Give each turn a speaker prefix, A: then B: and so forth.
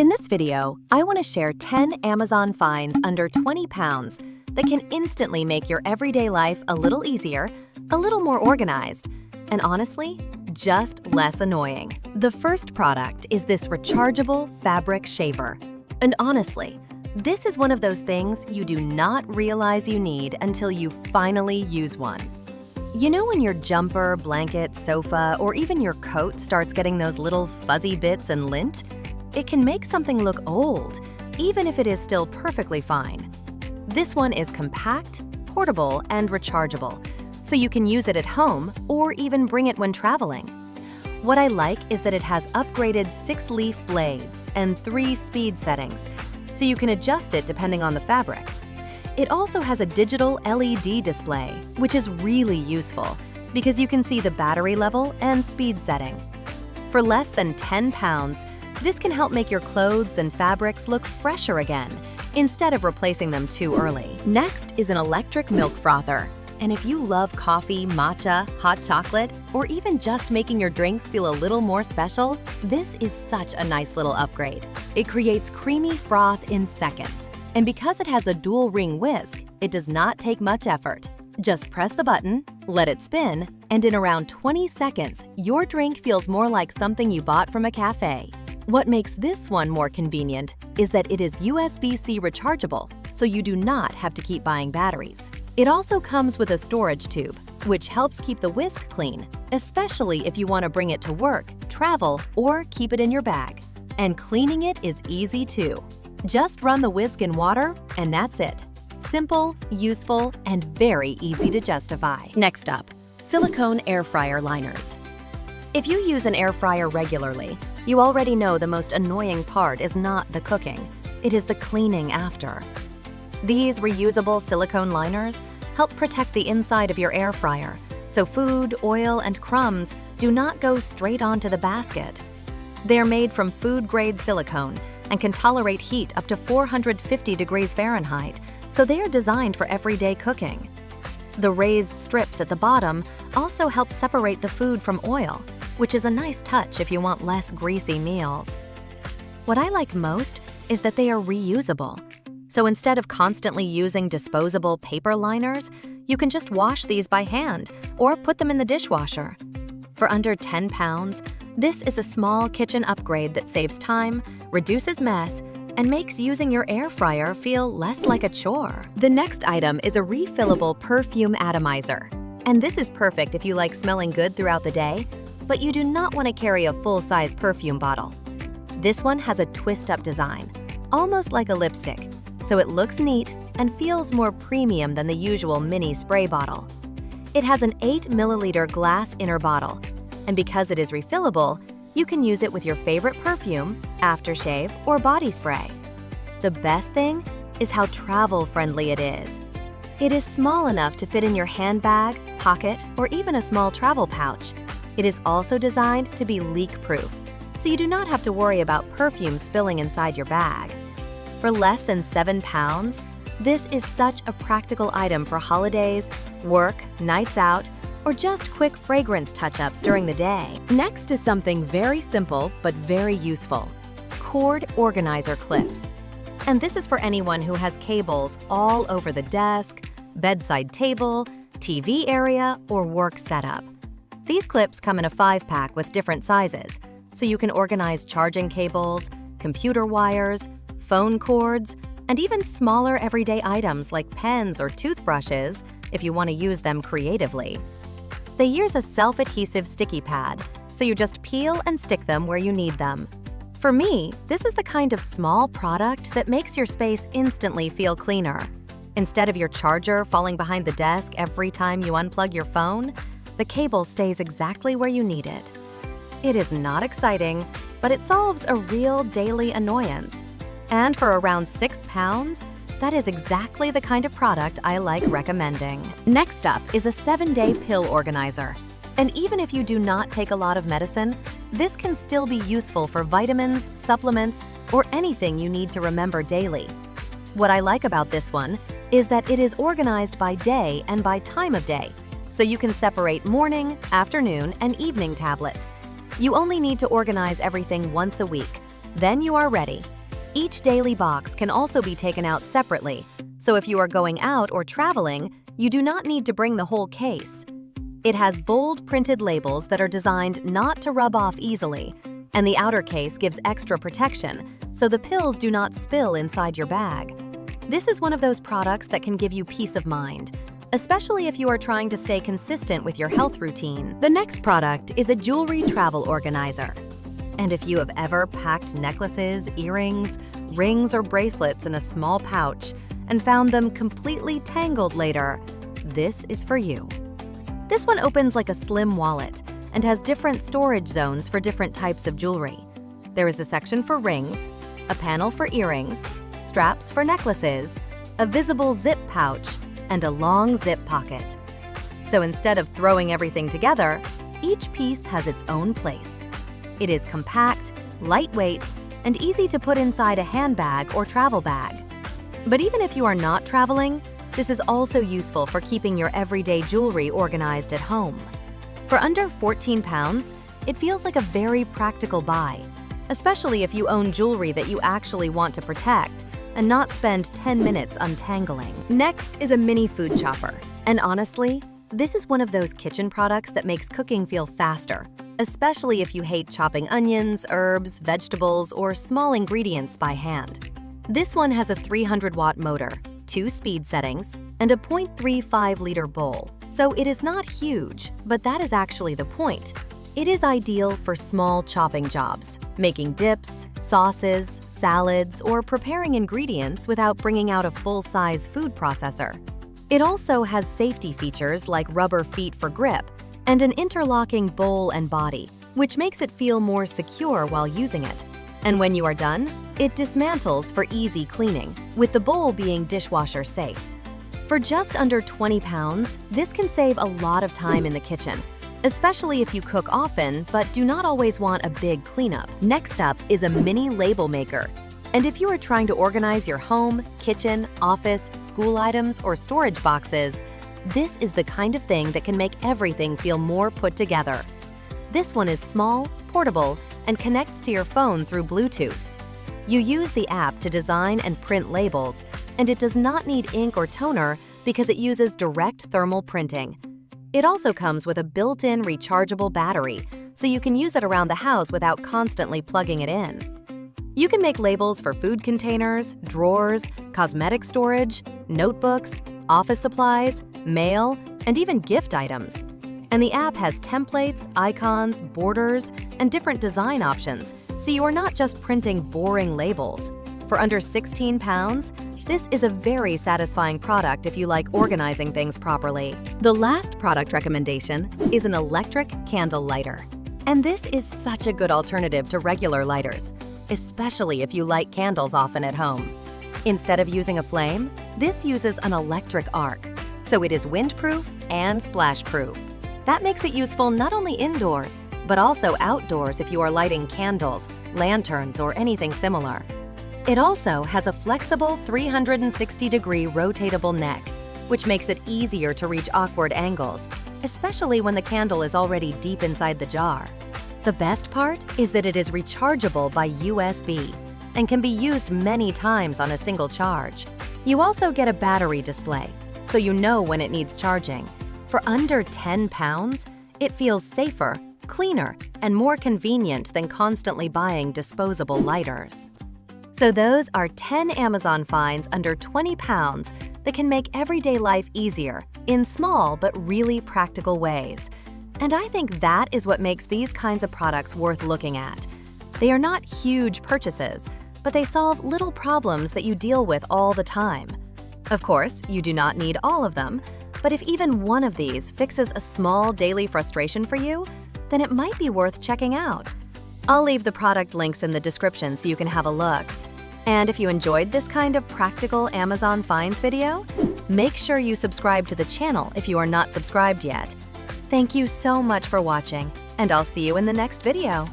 A: In this video, I want to share 10 Amazon finds under 20 pounds that can instantly make your everyday life a little easier, a little more organized, and honestly, just less annoying. The first product is this rechargeable fabric shaver. And honestly, this is one of those things you do not realize you need until you finally use one. You know when your jumper, blanket, sofa, or even your coat starts getting those little fuzzy bits and lint? It can make something look old, even if it is still perfectly fine. This one is compact, portable, and rechargeable, so you can use it at home or even bring it when traveling. What I like is that it has upgraded 6-leaf blades and 3 speed settings, so you can adjust it depending on the fabric. It also has a digital LED display, which is really useful because you can see the battery level and speed setting. For less than 10 pounds, this can help make your clothes and fabrics look fresher again, instead of replacing them too early. Next is an electric milk frother. And if you love coffee, matcha, hot chocolate, or even just making your drinks feel a little more special, this is such a nice little upgrade. It creates creamy froth in seconds. And because it has a dual ring whisk, it does not take much effort. Just press the button, let it spin, and in around 20 seconds, your drink feels more like something you bought from a cafe. What makes this one more convenient is that it is USB-C rechargeable, so you do not have to keep buying batteries. It also comes with a storage tube, which helps keep the whisk clean, especially if you want to bring it to work, travel, or keep it in your bag. And cleaning it is easy too. Just run the whisk in water, and that's it. Simple, useful, and very easy to justify. Next up, silicone air fryer liners. If you use an air fryer regularly, you already know the most annoying part is not the cooking, it is the cleaning after. These reusable silicone liners help protect the inside of your air fryer, so food, oil, and crumbs do not go straight onto the basket. They're made from food-grade silicone and can tolerate heat up to 450 degrees Fahrenheit, so they are designed for everyday cooking. The raised strips at the bottom also help separate the food from oil, which is a nice touch if you want less greasy meals. What I like most is that they are reusable. So instead of constantly using disposable paper liners, you can just wash these by hand or put them in the dishwasher. For under 10 pounds, this is a small kitchen upgrade that saves time, reduces mess, and makes using your air fryer feel less like a chore. The next item is a refillable perfume atomizer. And this is perfect if you like smelling good throughout the day, but you do not want to carry a full-size perfume bottle. This one has a twist-up design, almost like a lipstick, so it looks neat and feels more premium than the usual mini spray bottle. It has an 8-milliliter glass inner bottle, and because it is refillable, you can use it with your favorite perfume, aftershave, or body spray. The best thing is how travel-friendly it is. It is small enough to fit in your handbag, pocket, or even a small travel pouch. It is also designed to be leak-proof, so you do not have to worry about perfume spilling inside your bag. For less than 7 pounds, this is such a practical item for holidays, work, nights out, or just quick fragrance touch-ups during the day. Next is something very simple but very useful: cord organizer clips. And this is for anyone who has cables all over the desk, bedside table, TV area, or work setup. These clips come in a 5-pack with different sizes, so you can organize charging cables, computer wires, phone cords, and even smaller everyday items like pens or toothbrushes if you want to use them creatively. They use a self-adhesive sticky pad, so you just peel and stick them where you need them. For me, this is the kind of small product that makes your space instantly feel cleaner. Instead of your charger falling behind the desk every time you unplug your phone, the cable stays exactly where you need it. It is not exciting, but it solves a real daily annoyance. And for around 6 pounds, that is exactly the kind of product I like recommending. Next up is a 7-day pill organizer. And even if you do not take a lot of medicine, this can still be useful for vitamins, supplements, or anything you need to remember daily. What I like about this one is that it is organized by day and by time of day, so you can separate morning, afternoon, and evening tablets. You only need to organize everything once a week, Then you are ready. Each daily box can also be taken out separately, so if you are going out or traveling, you do not need to bring the whole case. It has bold printed labels that are designed not to rub off easily, and the outer case gives extra protection, so the pills do not spill inside your bag. This is one of those products that can give you peace of mind, especially if you are trying to stay consistent with your health routine. The next product is a jewelry travel organizer. And if you have ever packed necklaces, earrings, rings, or bracelets in a small pouch and found them completely tangled later, this is for you. This one opens like a slim wallet and has different storage zones for different types of jewelry. There is a section for rings, a panel for earrings, straps for necklaces, a visible zip pouch, and a long zip pocket. So instead of throwing everything together, each piece has its own place. It is compact, lightweight, and easy to put inside a handbag or travel bag. But even if you are not traveling, this is also useful for keeping your everyday jewelry organized at home. For under 14 pounds, it feels like a very practical buy, especially if you own jewelry that you actually want to protect and not spend 10 minutes untangling. Next is a mini food chopper. And honestly, this is one of those kitchen products that makes cooking feel faster, especially if you hate chopping onions, herbs, vegetables, or small ingredients by hand. This one has a 300-watt motor, 2 speed settings, and a 0.35-liter bowl, so it is not huge, but that is actually the point. It is ideal for small chopping jobs, making dips, sauces, salads, or preparing ingredients without bringing out a full-size food processor. It also has safety features like rubber feet for grip and an interlocking bowl and body, which makes it feel more secure while using it. And when you are done, it dismantles for easy cleaning, with the bowl being dishwasher safe. For just under 20 pounds, this can save a lot of time in the kitchen, especially if you cook often but do not always want a big cleanup. Next up is a mini label maker. And if you are trying to organize your home, kitchen, office, school items, or storage boxes, this is the kind of thing that can make everything feel more put together. This one is small, portable, and connects to your phone through Bluetooth. You use the app to design and print labels, and it does not need ink or toner because it uses direct thermal printing. It also comes with a built-in rechargeable battery, so you can use it around the house without constantly plugging it in. You can make labels for food containers, drawers, cosmetic storage, notebooks, office supplies, mail, and even gift items. And the app has templates, icons, borders, and different design options, so you are not just printing boring labels. For under 16 pounds, this is a very satisfying product if you like organizing things properly. The last product recommendation is an electric candle lighter. And this is such a good alternative to regular lighters, especially if you light candles often at home. Instead of using a flame, this uses an electric arc, so it is windproof and splash-proof. That makes it useful not only indoors, but also outdoors if you are lighting candles, lanterns, or anything similar. It also has a flexible 360-degree rotatable neck, which makes it easier to reach awkward angles, especially when the candle is already deep inside the jar. The best part is that it is rechargeable by USB and can be used many times on a single charge. You also get a battery display, so you know when it needs charging. For under 10 pounds, it feels safer, cleaner, and more convenient than constantly buying disposable lighters. So those are 10 Amazon finds under 20 pounds that can make everyday life easier in small but really practical ways. And I think that is what makes these kinds of products worth looking at. They are not huge purchases, but they solve little problems that you deal with all the time. Of course, you do not need all of them, but if even one of these fixes a small daily frustration for you, then it might be worth checking out. I'll leave the product links in the description so you can have a look. And if you enjoyed this kind of practical Amazon finds video, make sure you subscribe to the channel if you are not subscribed yet. Thank you so much for watching, and I'll see you in the next video.